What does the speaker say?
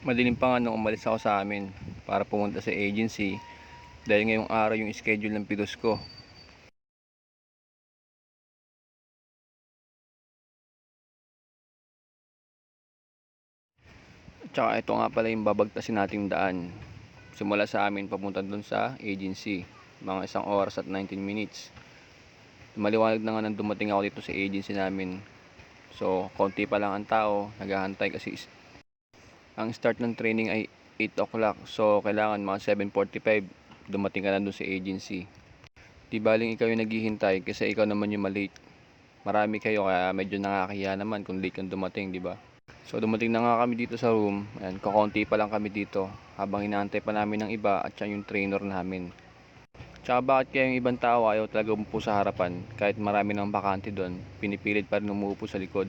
Madilim pa nga nung umalis ako sa amin para pumunta sa agency dahil ngayong araw yung schedule ng pidos ko. Tsaka ito nga pala yung babagtasin nating daan. Simula sa amin papunta dun sa agency. Mga 1 oras at 19 minutes. Maliwanag na nga nang dumating ako dito sa agency namin. So, konti pa lang ang tao. Naghahantay kasi ang start ng training ay 8 o'clock. So, kailangan mga 7:45 dumating ka na dun sa agency. Di baling ikaw yung naghihintay kasi ikaw naman yung malate. Marami kayo kaya medyo nakakahiya naman kung late kang dumating, di ba? So dumating na nga kami dito sa room. Ayan, kakonti pa lang kami dito habang inaantay pa namin ng iba at siya yung trainer namin. Tsaka bakit kaya yung ibang tao ayaw talaga umupo sa harapan kahit marami ng bakante doon, pinipilit pa rin umupo sa likod.